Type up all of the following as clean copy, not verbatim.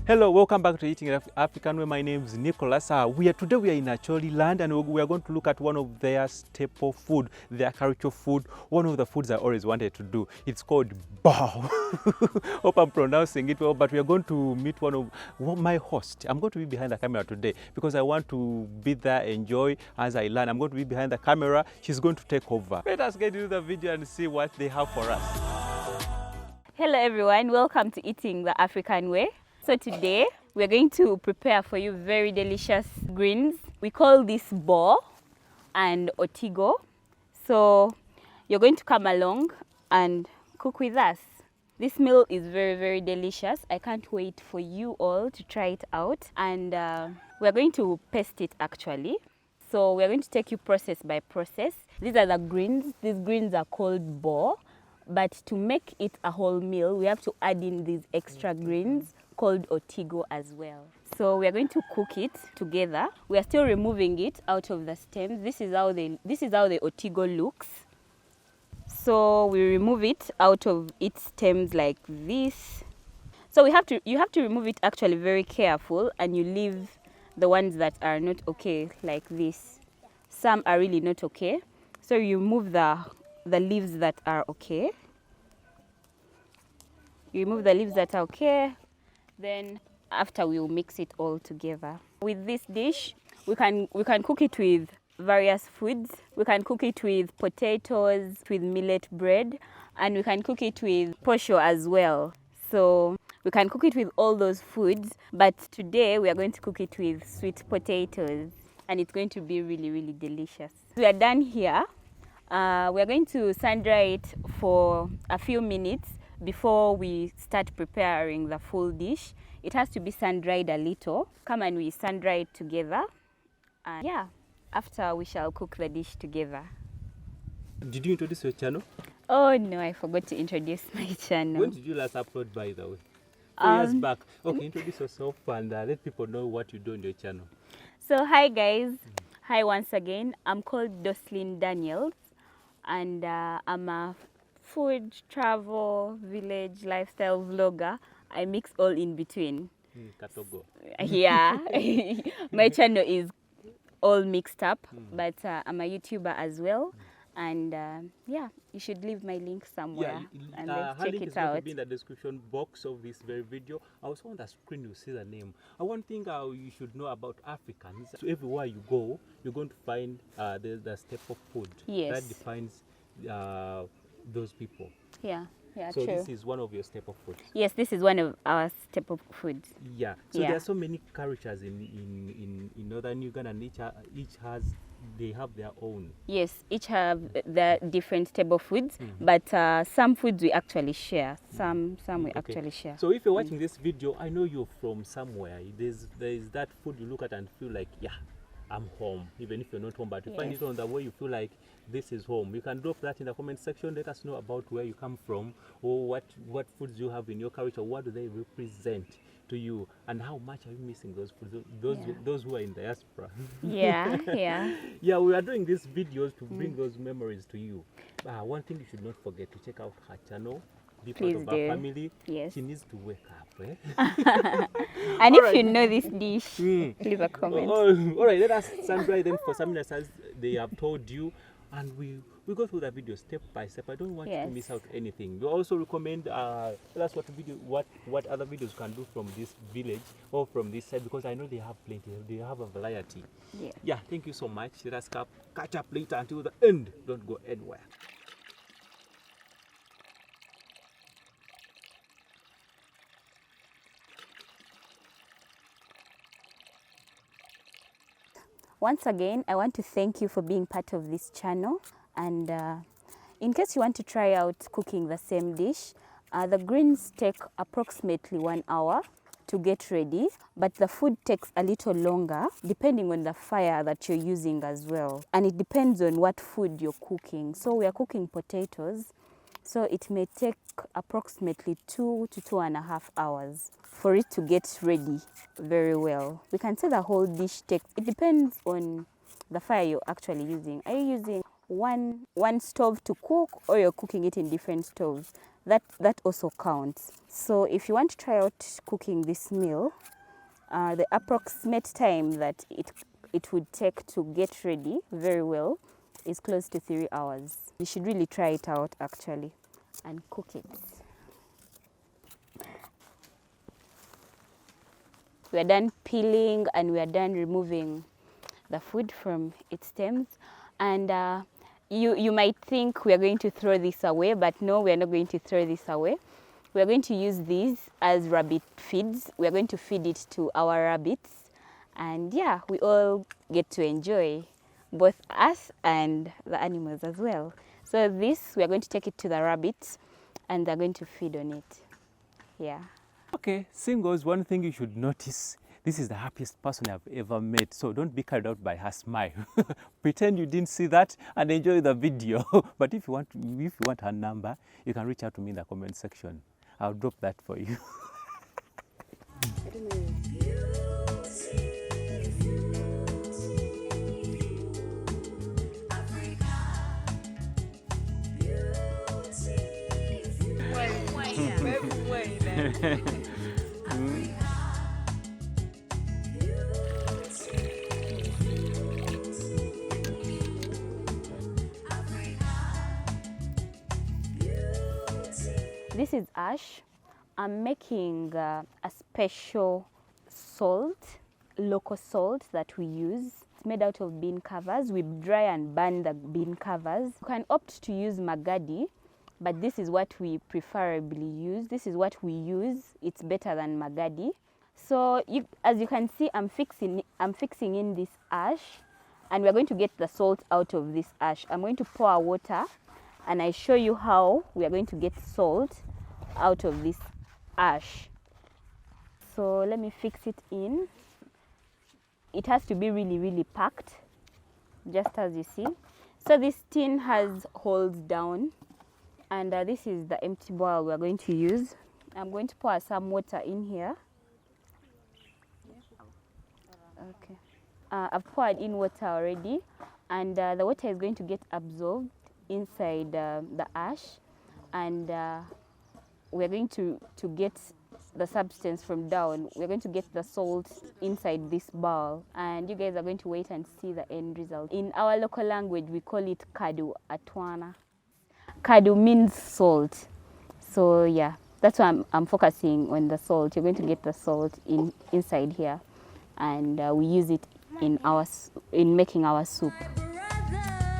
Hello, welcome back to Eating African Way. My name is Nicholas. Today we are in Acholi land, and we are going to look at one of their staple food, their cultural food. One of the foods I always wanted to do. It's called bao. Hope I'm pronouncing it well, but we are going to meet one of my host. I'm going to be behind the camera today because I want to be there, enjoy as I learn. I'm going to be behind the camera. She's going to take over. Let us get into the video and see what they have for us. Hello everyone, welcome to Eating the African Way. So today we're going to prepare for you very delicious greens. We call this bo and otigo. So you're going to come along and cook with us. This meal is very delicious. I can't wait for you all to try it out. And we're going to paste it actually. So we're going to take you process by process. These are the greens. These greens are called bo. But to make it a whole meal, we have to add in these extra greens called otigo as well. So we are going to cook it together. We are still removing it out of the stems. This is how the otigo looks. So we remove it out of its stems like this. So you have to remove it actually very careful, and you leave the ones that are not okay like this. Some are really not okay. So you remove the leaves that are okay. You remove the leaves that are okay. Then after we'll mix it all together. With this dish, we can cook it with various foods. We can cook it with potatoes, with millet bread, and we can cook it with posho as well. So we can cook it with all those foods, but today we are going to cook it with sweet potatoes, and it's going to be really delicious. We are done here. We are going to sun dry it for a few minutes before we start preparing the full dish. It has to be sun dried a little. Come and we sun dry it together. And yeah, after we shall cook the dish together. Did you introduce your channel? Oh no, I forgot to introduce my channel. When did you last upload, by the way? 4 years back. Okay, introduce yourself and let people know what you do on your channel. So hi guys. Hi once again. I'm called Jocelyn Daniels, and I'm a food, travel, village, lifestyle vlogger. I mix all in between. Katogo. Yeah, my channel is all mixed up, but I'm a YouTuber as well. And yeah, you should leave my link somewhere and then check link it is out. Going to be in the description box of this very video. Also on the screen you see the name. One thing you should know about Africans, so everywhere you go, you're going to find the staple food that defines those people. Yeah, so true. This is one of your staple foods. Yes, this is one of our staple foods. Yeah. So there are so many cultures in Northern Uganda, and they have their own. Yes, each have the different staple foods, but some foods we actually share. Some we actually share. So if you're watching this video, I know you're from somewhere. There is that food you look at and feel like, yeah, I'm home, even if you're not home, but you find it on the way you feel like this is home. You can drop that in the comment section. Let us know about where you come from, or what foods you have in your culture, what do they represent to you, and how much are you missing those foods, those who are in diaspora. Yeah. Yeah, we are doing these videos to bring those memories to you. One thing you should not forget, to check out her channel. Be part of our family. Yes. She needs to wake up. And if you know this dish, leave a comment. All right, let us sun dry them for some minutes as they have told you, and we go through the video step by step. I don't want you to miss out anything. We also recommend tell us what other videos you can do from this village or from this side, because I know they have plenty. They have a variety. Yeah. Thank you so much. Let us catch up later until the end. Don't go anywhere. Once again, I want to thank you for being part of this channel. And in case you want to try out cooking the same dish, the greens take approximately 1 hour to get ready, but the food takes a little longer depending on the fire that you're using as well. And it depends on what food you're cooking. So we are cooking potatoes, so it may take approximately 2 to 2.5 hours for it to get ready very well. We can say the whole dish takes, it depends on the fire you're actually using. Are you using one stove to cook, or you're cooking it in different stoves. That also counts. So if you want to try out cooking this meal, the approximate time that it would take to get ready very well is close to 3 hours. You should really try it out actually and cook it. We are done peeling and we are done removing the food from its stems. And you might think we are going to throw this away, but no, we are not going to throw this away. We are going to use these as rabbit feeds. We are going to feed it to our rabbits. And yeah, we all get to enjoy, both us and the animals as well. So this, we are going to take it to the rabbits and they're going to feed on it. Yeah. Okay, singles, one thing you should notice, this is the happiest person I've ever met, so don't be carried out by her smile. Pretend you didn't see that and enjoy the video. But if you want her number, you can reach out to me in the comment section. I'll drop that for you. This is ash. I'm making a special salt, local salt that we use. It's made out of bean covers. We dry and burn the bean covers. You can opt to use magadi, but this is what we preferably use. This is what we use. It's better than magadi. So as you can see, I'm fixing in this ash, and we're going to get the salt out of this ash. I'm going to pour water, and I show you how we are going to get salt out of this ash. So let me fix it in. It has to be really, really packed, just as you see. So this tin has holes down, and this is the empty bowl we're going to use. I'm going to pour some water in here. Okay. I've poured in water already, and the water is going to get absorbed inside the ash, and we're going to get the substance from down. We're going to get the salt inside this bowl, and you guys are going to wait and see the end result. In our local language, we call it kadu atwana. Kadu means salt. So yeah, that's why I'm focusing on the salt. You're going to get the salt inside here, and we use it in making our soup.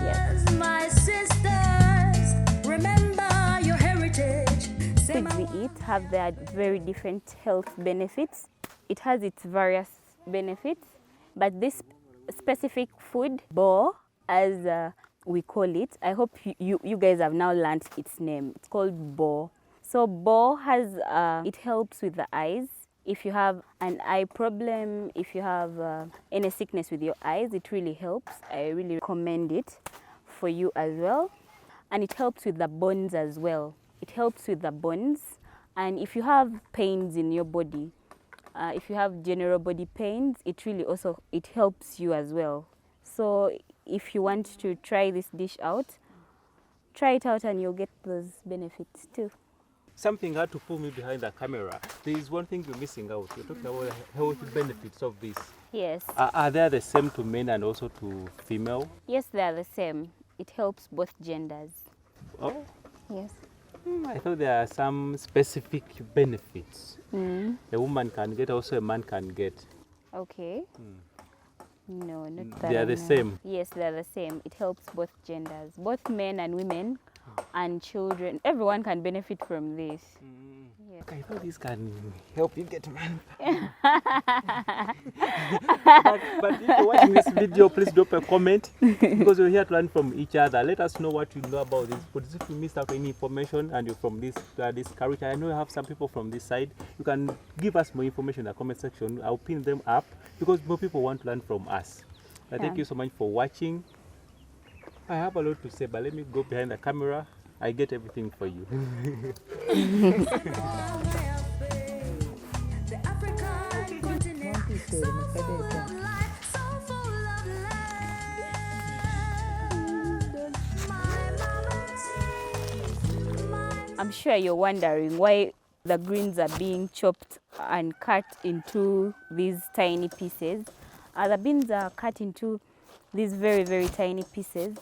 Yes. My sisters, remember your heritage. Foods we eat have their very different health benefits. It has its various benefits, but this specific food, bo, as we call it, I hope you guys have now learned its name. It's called bo. So bo has, it helps with the eyes. If you have an eye problem, if you have any sickness with your eyes, it really helps. I really recommend it for you as well. And it helps with the bones as well. It helps with the bones. And if you have pains in your body, if you have general body pains, it really also, it helps you as well. So if you want to try this dish out, try it out and you'll get those benefits too. Something had to pull me behind the camera. There is one thing you're missing out. You're talking about the health benefits of this. Yes. Are they the same to men and also to female? Yes, they are the same. It helps both genders. Oh, Yes. I thought there are some specific benefits. A woman can get, also a man can get. Okay. No, not that. They are the same. Yes, they are the same. It helps both genders, both men and women and children. Everyone can benefit from this. Yes. I thought this can help you get money. but if you're watching this video, please drop a comment because we're here to learn from each other. Let us know what you know about this food. If you missed out any information and you're from this culture, I know you have some people from this side. You can give us more information in the comment section. I'll pin them up because more people want to learn from us. Thank you so much for watching. I have a lot to say, but let me go behind the camera. I get everything for you. The African continent, so full of life, so full of life. I'm sure you're wondering why the greens are being chopped and cut into these tiny pieces. The beans are cut into these very, very tiny pieces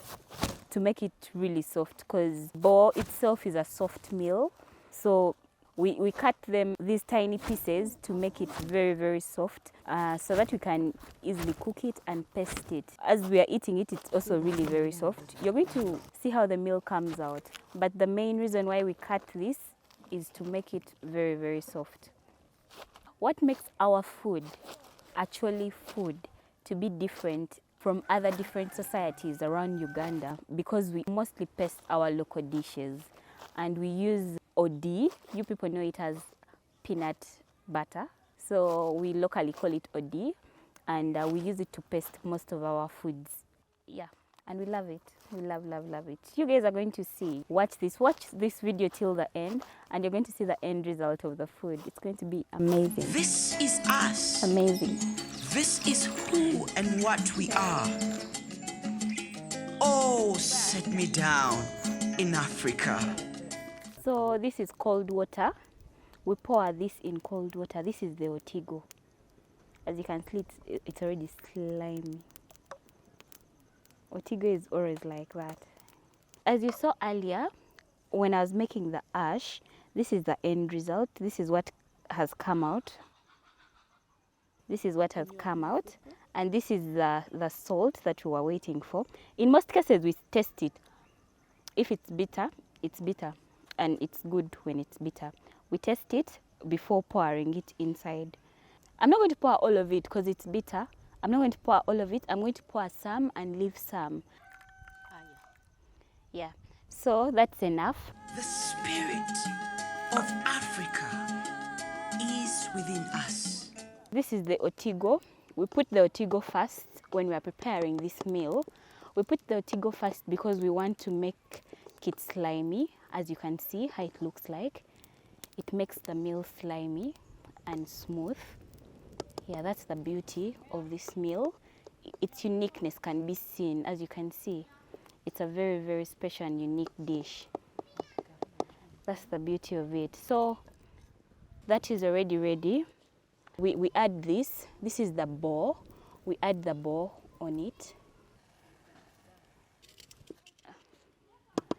to make it really soft, because bo itself is a soft meal. So we cut them, these tiny pieces, to make it very, very soft, so that we can easily cook it and paste it. As we are eating it, it's also really very soft. You're going to see how the meal comes out. But the main reason why we cut this is to make it very, very soft. What makes our food, Acholi food, to be different from other different societies around Uganda, because we mostly paste our local dishes and we use odi. You people know it as peanut butter, so we locally call it odi, and we use it to paste most of our foods. Yeah, and we love it. We love it. You guys are going to see. Watch this video till the end, and you're going to see the end result of the food. It's going to be amazing. This is us. Amazing. This is who and what we are. Oh, set me down in Africa. So this is cold water. We pour this in cold water. This is the otigo. As you can see, it's already slimy. Otigo is always like that. As you saw earlier, when I was making the ash, this is the end result. This is what has come out. This is what has come out. And this is the salt that we were waiting for. In most cases, we test it. If it's bitter, it's bitter. And it's good when it's bitter. We test it before pouring it inside. I'm not going to pour all of it because it's bitter. I'm not going to pour all of it. I'm going to pour some and leave some. Yeah, so that's enough. The spirit of Africa is within us. This is the otigo. We put the otigo first when we are preparing this meal. We put the otigo first because we want to make it slimy. As you can see how it looks like. It makes the meal slimy and smooth. Yeah, that's the beauty of this meal. Its uniqueness can be seen. As you can see, it's a very, very special and unique dish. That's the beauty of it. So that is already ready. We add this. This is the ball. We add the ball on it.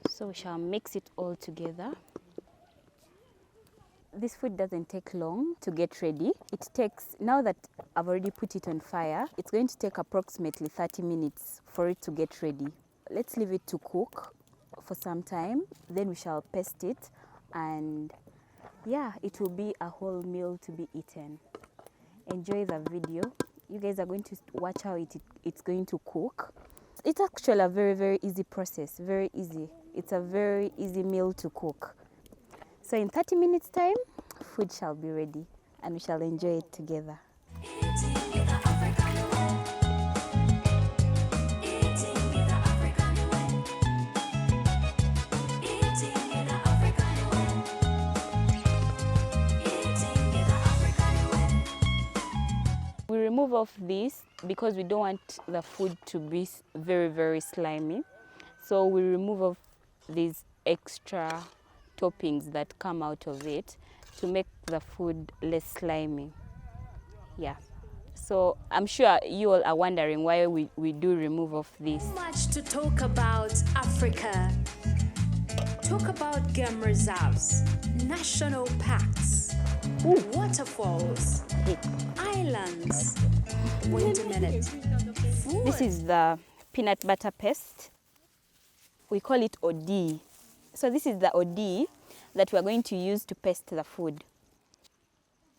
So we shall mix it all together. This food doesn't take long to get ready. It takes, now that I've already put it on fire, it's going to take approximately 30 minutes for it to get ready. Let's leave it to cook for some time. Then we shall paste it, and yeah, it will be a whole meal to be eaten. Enjoy the video. You guys are going to watch how it's going to cook. It's actually a very, very easy process, very easy. It's a very easy meal to cook. So in 30 minutes time, food shall be ready and we shall enjoy it together. We remove off this because we don't want the food to be very, very slimy. So we remove off these extra toppings that come out of it to make the food less slimy. Yeah. So I'm sure you all are wondering why we do remove off this. Much to talk about Africa. Talk about game reserves, national parks, waterfalls, islands. Wait a minute. This is the peanut butter paste. We call it OD. So this is the OD that we are going to use to paste the food.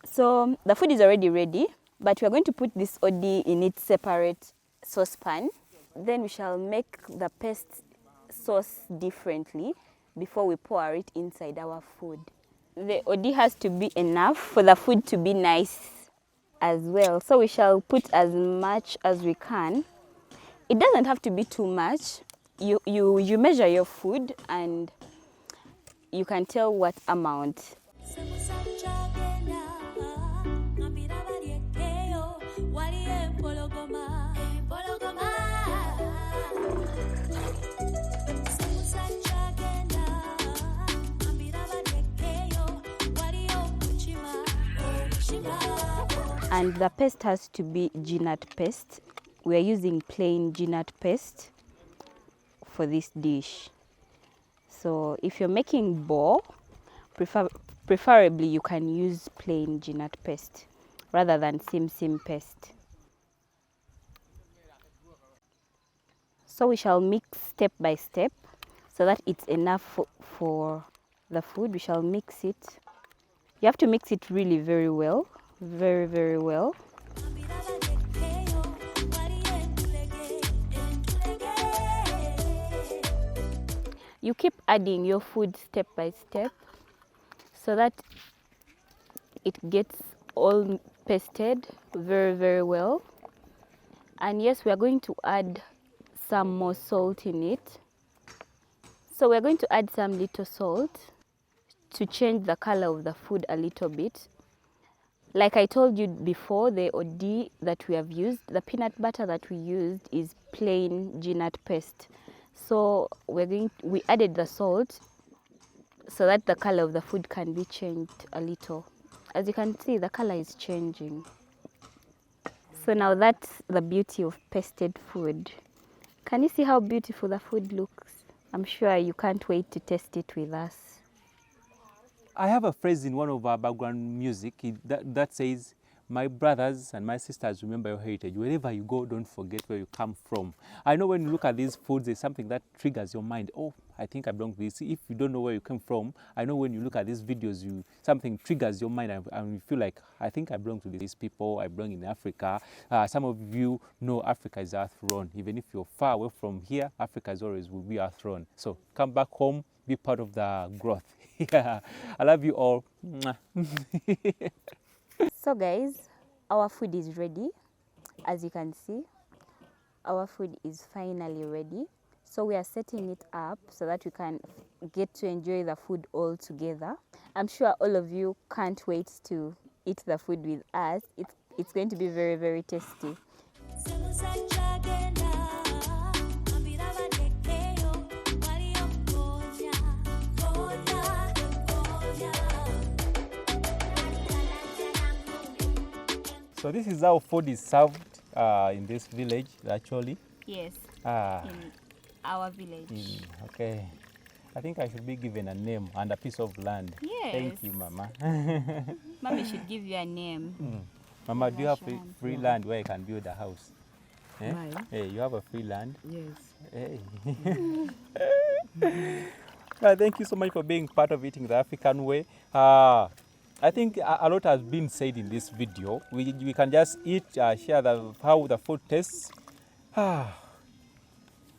So the food is already ready, but we are going to put this OD in its separate saucepan. Then we shall make the paste sauce differently before we pour it inside our food. The OD has to be enough for the food to be nice as well. So we shall put as much as we can. It doesn't have to be too much. You measure your food and you can tell what amount. And the paste has to be gnut paste. We are using plain gnut paste for this dish. So if you're making bo, preferably you can use plain gnut paste rather than sim paste. So we shall mix step by step so that it's enough for the food. We shall mix it. You have to mix it really very well, very well. You keep adding your food step by step so that it gets all pasted very well. And yes, we are going to add some more salt in it. So we're going to add some little salt to change the color of the food a little bit. Like I told you before, the OD that we have used, the peanut butter that we used is plain gnut paste. So we added the salt so that the color of the food can be changed a little. As you can see, the color is changing. So now that's the beauty of pasted food. Can you see how beautiful the food looks? I'm sure you can't wait to taste it with us. I have a phrase in one of our background music that says, "My brothers and my sisters, remember your heritage. Wherever you go, don't forget where you come from." I know when you look at these foods, there's something that triggers your mind. Oh, I think I belong to this. If you don't know where you came from, I know when you look at these videos, something triggers your mind and you feel like, I think I belong to these people, I belong in Africa. Some of you know Africa is our throne. Even if you're far away from here, Africa is always will be our throne. So come back home, be part of the growth. Yeah, I love you all. So guys, our food is ready. As you can see, our food is finally ready. So we are setting it up so that we can get to enjoy the food all together. I'm sure all of you can't wait to eat the food with us. It's going to be very tasty. So this is how food is served in this village, actually. Yes, in our village. Okay. I think I should be given a name and a piece of land. Yes. Thank you, Mama. Mommy should give you a name. Mama, do you have free land where I can build a house? Eh? Mine? Hey, you have a free land? Yes. Hey. Thank you so much for being part of Eating the African Way. I think a lot has been said in this video. We can just eat, share how the food tastes.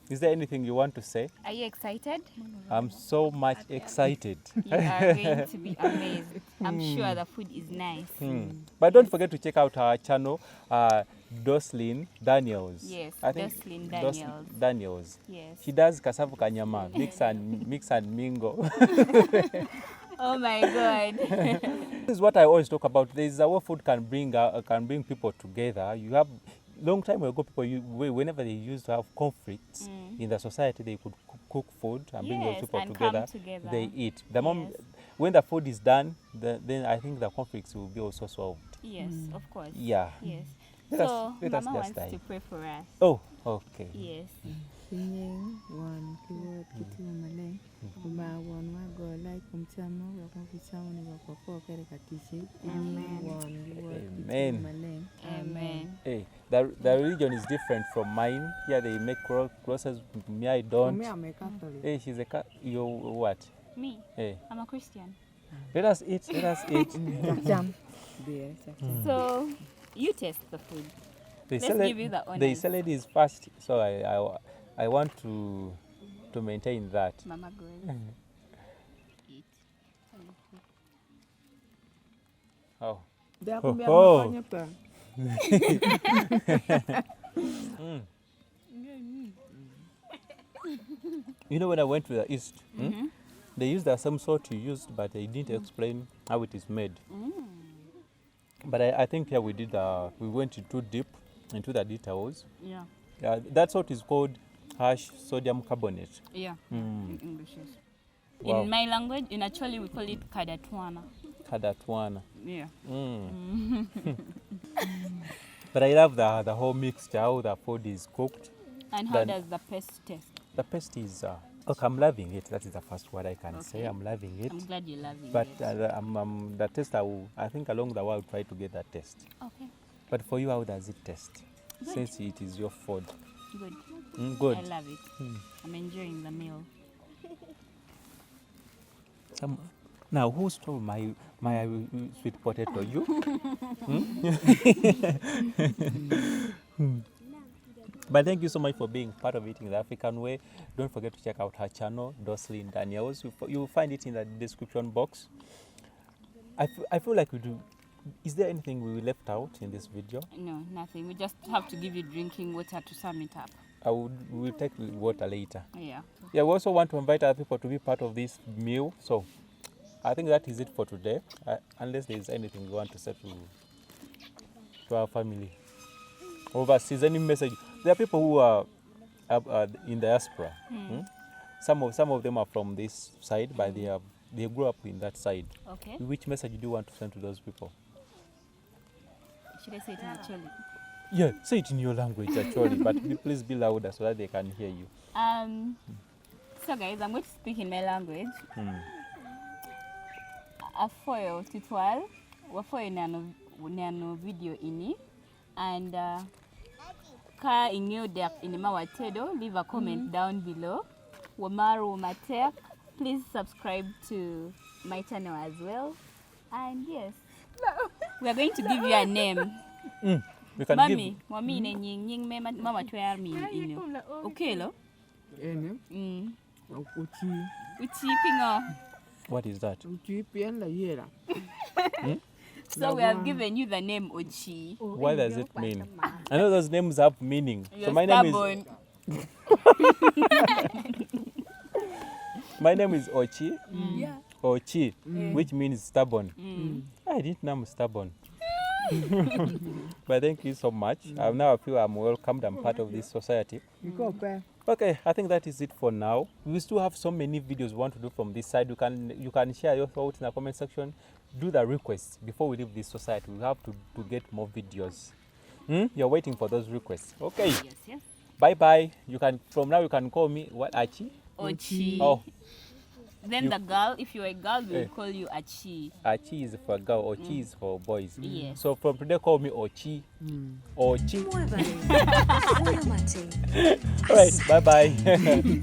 Is there anything you want to say? Are you excited? I'm so much excited. You are going to be amazed. I'm sure the food is nice. But don't forget to check out our channel, Jocelyn Daniels. Yes, I think Jocelyn Daniels. Daniels. Yes. She does cassava kanyama, mix and mingle. Oh my God. This is what I always talk about. There is a way food can bring people together. You have long time ago, people whenever they used to have conflicts in the society, they could cook food and bring those people together. They eat. The moment when the food is done, then I think the conflicts will be also solved. Yes, of course. Yeah. Yes. Let So us Mama just wants to pray for us. Oh, okay. Yes. One keyword kitu maleng kuma one wa go like kumchama wa kumchama ni wa kwa kere katishi Amen. maleng. Amen. Hey, the religion is different from mine. Here they make crosses. Me, I don't. Me, I'm a Catholic. Hey, she's a you what? Me? Hey, I'm a Christian. let us eat. Let us eat. So you taste the food. Let's give you the honors. The salad is fast, so I want to maintain that. Mama goes. Eat. Oh. You know, when I went to the east, they used the same salt you used, but they didn't explain how it is made. But I think here we went too deep into the details. Yeah. That salt is called harsh sodium carbonate. Yeah. In English. Wow. In my language, in Acholi, we call it kadatwana. Kadatwana. Yeah. But I love the whole mixture, how the food is cooked. And how Then- does the paste taste? The paste is, look, I'm loving it. That is the first word I can say. Okay. I'm loving it. I'm glad you're loving But it. the taste, I think along the way I'll try to get that taste. Okay, But for you, how does it taste? Good. Since it is your food. good. Good. I love it. I'm enjoying the meal. Now, who stole my sweet potato? You? But thank you so much for being part of Eating the African Way. Don't forget to check out her channel, Jocelyn Daniels. You'll find it in the description box. I feel like we do. Is there anything we left out in this video? No, nothing. We just have to give you drinking water to sum it up. We'll take water later. Yeah. Yeah, we also want to invite other people to be part of this meal. So I think that is it for today. Unless there is anything we want to say to our family. Overseas, any message? There are people who are in diaspora. Some of them are from this side, but they grew up in that side. Okay. Which message do you want to send to those people? Should I say it in Acholi? Yeah, say it in your language actually, but please be louder so that they can hear you. So guys, I'm going to speak in my language. Afoyo titwal, wafoyo nano video ini, and ka ingeo dek inima watedo, leave a comment down below. Wamaru Matek, please subscribe to my channel as well. And yes, we are going to give you a name. You can Mami, mami ne nying mama twar mi ino. Okay lo? Ene, uchi, Uchi pingo. What is that? uchi pian la yera. So we have given you the name Ochi. What does it mean? I know those names have meaning. You're So my stubborn. name is Ochi. Yeah. Ochi, which means stubborn. I didn't know I'm stubborn. But thank you so much. Now I feel I'm welcomed. I'm part of this society. You go back. Okay, I think that is it for now. We still have so many videos we want to do from this side. You can share your thoughts in the comment section. Do the requests before we leave this society. We have to get more videos. You're waiting for those requests. Okay. Yes, yes. Bye bye. From now you can call me what, Achi? Ochi. Oh, Then the girl, if you're a girl, we will call you Achi. Achi is for girl, Ochi is for boys. Yes. So from today call me Ochi. Ochi. Muévale. Muévate. All right, bye bye.